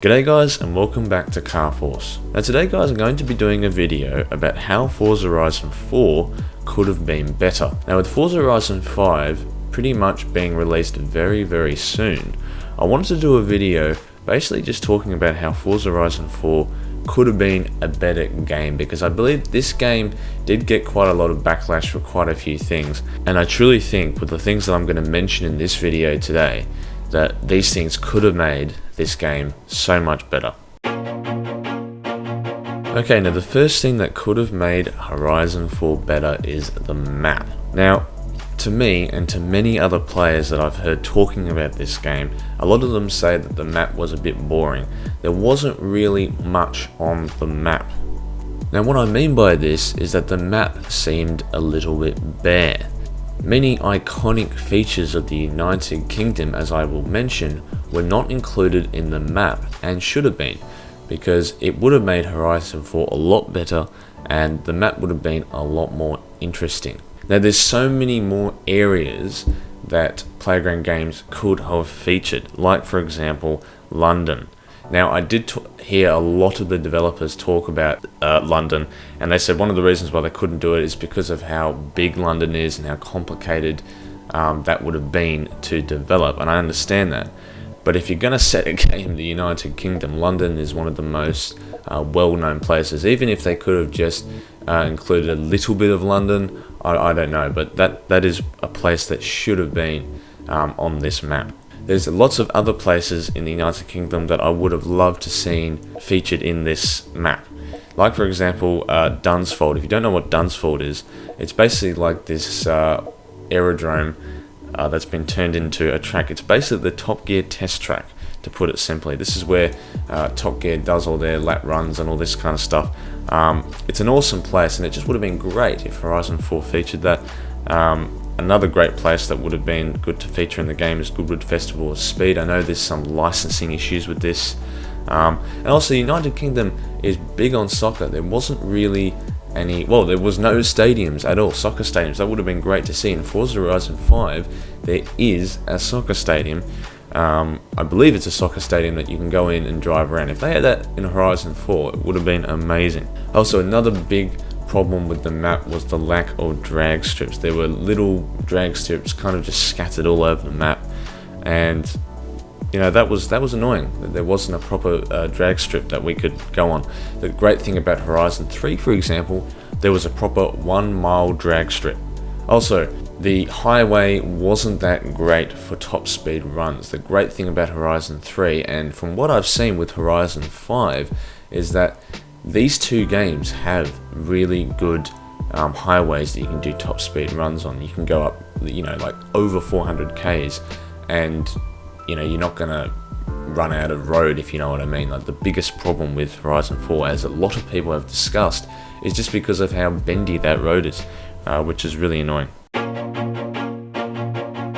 G'day guys and welcome back to Car Force. Now today guys I'm going to be doing a video about how Forza Horizon 4 could have been better. Now with Forza Horizon 5 pretty much being released very soon, I wanted to do a video basically just talking about how Forza Horizon 4 could have been a better game, because I believe this game did get quite a lot of backlash for quite a few things, and I truly think with the things that I'm going to mention in this video today that these things could have made this game so much better. Okay, now the first thing that could have made Horizon 4 better is the map. Now, to me and to many other players that I've heard talking about this game, a lot of them say that the map was a bit boring. There wasn't really much on the map. Now what I mean by this is that the map seemed a little bit bare. Many iconic features of the United Kingdom, as I will mention, were not included in the map and should have been, because it would have made Horizon 4 a lot better and the map would have been a lot more interesting. Now there's so many more areas that Playground Games could have featured, like for example London. Now I did hear a lot of the developers talk about London, and they said one of the reasons why they couldn't do it is because of how big London is and how complicated that would have been to develop, and I understand that. But if you're going to set a game in the United Kingdom, London is one of the most well-known places. Even if they could have just included a little bit of London, I don't know, but that is a place that should have been on this map. There's lots of other places in the United Kingdom that I would have loved to seen featured in this map. Like for example, Dunsfold. If you don't know what Dunsfold is, it's basically like this aerodrome that's been turned into a track. It's basically the Top Gear test track, to put it simply. This is where Top Gear does all their lap runs and all this kind of stuff. It's an awesome place, and it just would have been great if Horizon 4 featured that. Another great place that would have been good to feature in the game is Goodwood Festival of Speed. I know there's some licensing issues with this. And also the United Kingdom is big on soccer. There wasn't really any, well, there was no stadiums at all, soccer stadiums. That would have been great to see. In Forza Horizon 5, there is a soccer stadium. I believe it's a soccer stadium that you can go in and drive around. If they had that in Horizon 4, it would have been amazing. Also, another big problem with the map was the lack of drag strips. There were little drag strips kind of just scattered all over the map, and you know that was annoying that there wasn't a proper drag strip that we could go on. The great thing about Horizon 3, for example, there was a proper 1 mile drag strip. Also, the highway wasn't that great for top speed runs. The great thing about Horizon 3, and from what I've seen with Horizon 5, is that these two games have really good highways that you can do top speed runs on. You can go up, you know, like over 400 Ks, and you know you're not gonna run out of road, if you know what I mean. Like the biggest problem with Horizon 4, as a lot of people have discussed, is just because of how bendy that road is, which is really annoying.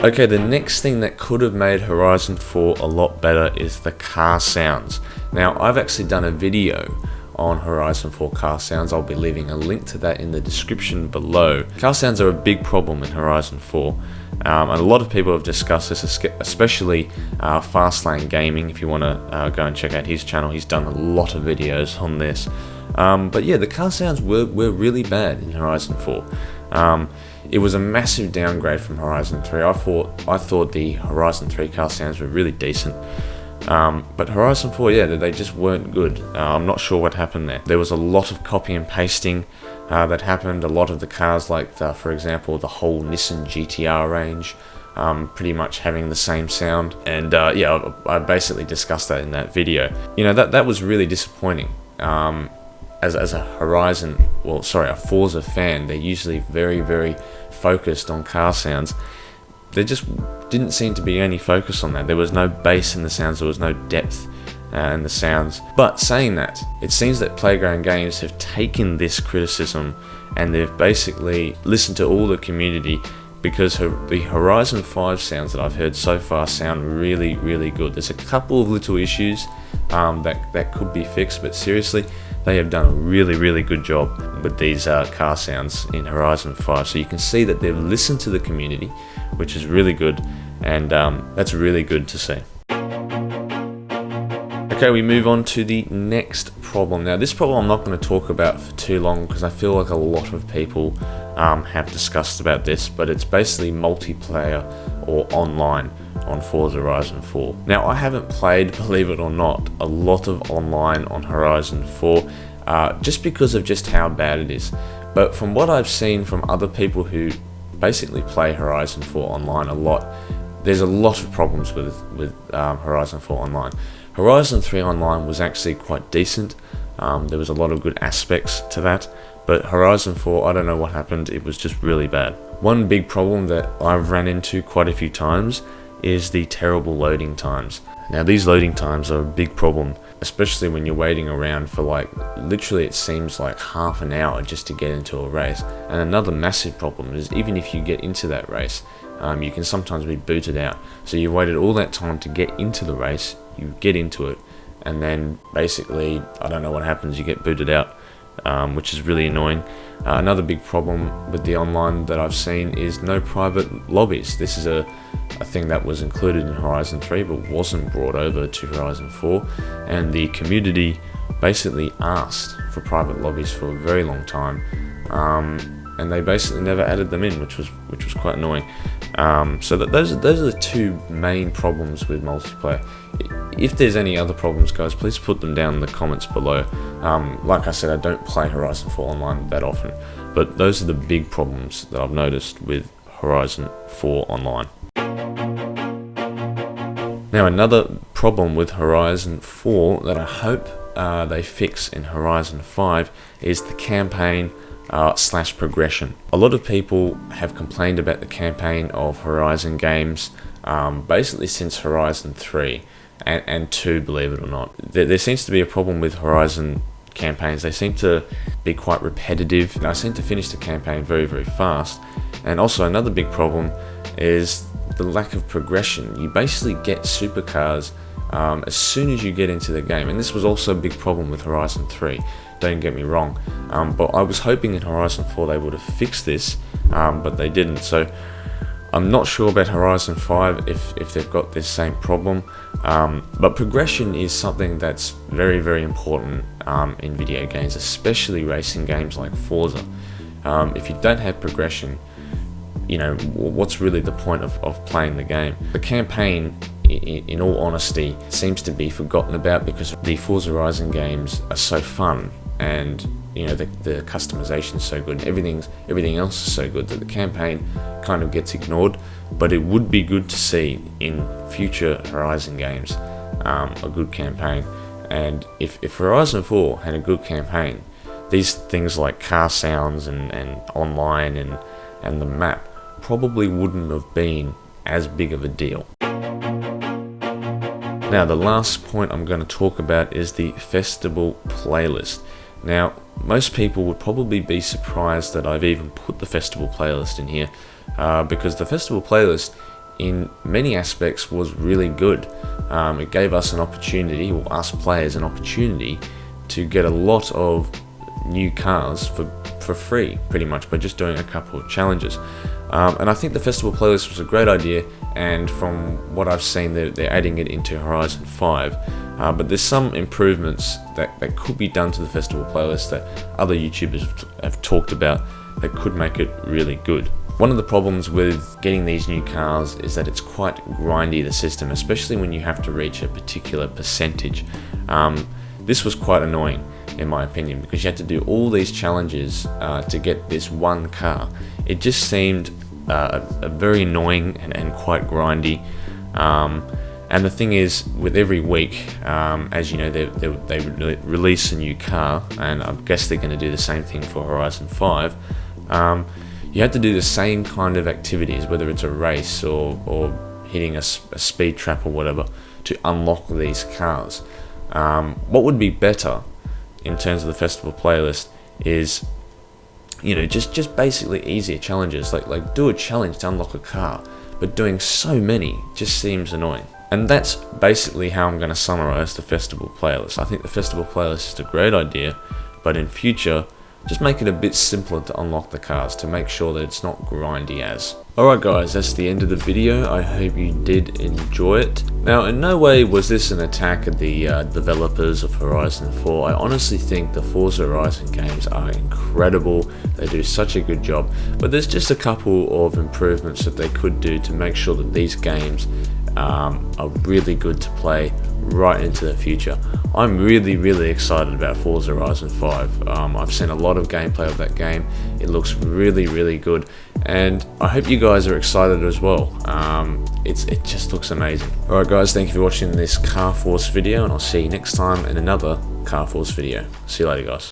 Okay, the next thing that could have made Horizon 4 a lot better is the car sounds. Now I've actually done a video on Horizon 4 car sounds. I'll be leaving a link to that in the description below. Car sounds are a big problem in Horizon 4, and a lot of people have discussed this, especially Fastlane Gaming. If you want to go and check out his channel, he's done a lot of videos on this. But yeah, the car sounds were really bad in Horizon 4. It was a massive downgrade from Horizon 3. I thought the Horizon 3 car sounds were really decent. But Horizon 4, yeah, they just weren't good. I'm not sure what happened there. There was a lot of copy and pasting that happened. A lot of the cars, like for example the whole Nissan GTR range, pretty much having the same sound. And yeah, I basically discussed that in that video. You know, that was really disappointing. As a a Forza fan, they're usually very focused on car sounds. There just didn't seem to be any focus on that. There was no bass in the sounds, there was no depth in the sounds. But saying that, it seems that Playground Games have taken this criticism and they've basically listened to all the community, because the Horizon 5 sounds that I've heard so far sound really good. There's a couple of little issues that could be fixed, but seriously, they have done a really good job with these car sounds in Horizon 5. So you can see that they've listened to the community, which is really good, and that's really good to see. Okay, we move on to the next problem. Now, this problem I'm not going to talk about for too long because I feel like a lot of people have discussed about this, but it's basically multiplayer or online on Forza Horizon 4. Now, I haven't played, believe it or not, a lot of online on Horizon 4 just because of just how bad it is. But from what I've seen from other people who basically play Horizon 4 online a lot, there's a lot of problems with Horizon 4 online. Horizon 3 online was actually quite decent. There was a lot of good aspects to that, but Horizon 4, I don't know what happened, it was just really bad. One big problem that I've ran into quite a few times is the terrible loading times. Now, these loading times are a big problem, especially when you're waiting around for literally it seems like half an hour just to get into a race. And another massive problem is even if you get into that race, you can sometimes be booted out. So you waited all that time to get into the race, you get into it, and then basically, I don't know what happens, you get booted out, which is really annoying. Another big problem with the online that I've seen is no private lobbies. This is a thing that was included in Horizon 3 but wasn't brought over to Horizon 4, and the community basically asked for private lobbies for a very long time, and they basically never added them in, which was quite annoying. So those are the two main problems with multiplayer. If there's any other problems, guys, please put them down in the comments below. Like I said, I don't play Horizon 4 online that often, but those are the big problems that I've noticed with Horizon 4 online. Now, another problem with Horizon 4 that I hope they fix in Horizon 5 is the campaign / progression. A lot of people have complained about the campaign of Horizon games basically since Horizon 3 and 2, believe it or not. There seems to be a problem with Horizon campaigns. They seem to be quite repetitive, and I seem to finish the campaign very, very fast. And also another big problem is the lack of progression. You basically get supercars as soon as you get into the game, and this was also a big problem with Horizon 3, don't get me wrong, but I was hoping in Horizon 4 they would have fixed this, but they didn't. So I'm not sure about Horizon 5 if they've got this same problem, but progression is something that's very, very important in video games, especially racing games like Forza. If you don't have progression, you know, what's really the point of playing the game? The campaign, in all honesty, seems to be forgotten about because the Forza Horizon games are so fun, and you know, the customization is so good, and everything else is so good that the campaign kind of gets ignored. But it would be good to see in future Horizon games a good campaign, and if Horizon 4 had a good campaign, these things like car sounds and online and the map probably wouldn't have been as big of a deal. Now, the last point I'm going to talk about is the festival playlist. Now, most people would probably be surprised that I've even put the festival playlist in here, because the festival playlist in many aspects was really good. It gave us an opportunity, or us players an opportunity, to get a lot of new cars for free, pretty much, by just doing a couple of challenges. And I think the festival playlist was a great idea, and from what I've seen, they're adding it into Horizon 5. But there's some improvements that could be done to the festival playlist that other YouTubers have talked about that could make it really good. One of the problems with getting these new cars is that it's quite grindy, the system, especially when you have to reach a particular percentage. This was quite annoying, in my opinion, because you had to do all these challenges to get this one car. It just seemed very annoying and quite grindy. And the thing is, with every week, as you know, they release a new car, and I guess they're going to do the same thing for Horizon 5. You have to do the same kind of activities, whether it's a race or hitting a speed trap or whatever, to unlock these cars. What would be better in terms of the festival playlist is, you know, just basically easier challenges, like do a challenge to unlock a car, but doing so many just seems annoying. And that's basically how I'm going to summarize the festival playlist. I think the festival playlist is a great idea, but in future, just make it a bit simpler to unlock the cars, to make sure that it's not grindy as. Alright guys, that's the end of the video. I hope you did enjoy it. Now, in no way was this an attack at the developers of Horizon 4. I honestly think the Forza Horizon games are incredible. They do such a good job. But there's just a couple of improvements that they could do to make sure that these games are really good to play right into the future. I'm really excited about Forza Horizon 5. I've seen a lot of gameplay of that game. It looks really good, and I hope you guys are excited as well. It just looks amazing. Alright guys, thank you for watching this Car Force video, and I'll see you next time in another Car Force video. See you later guys.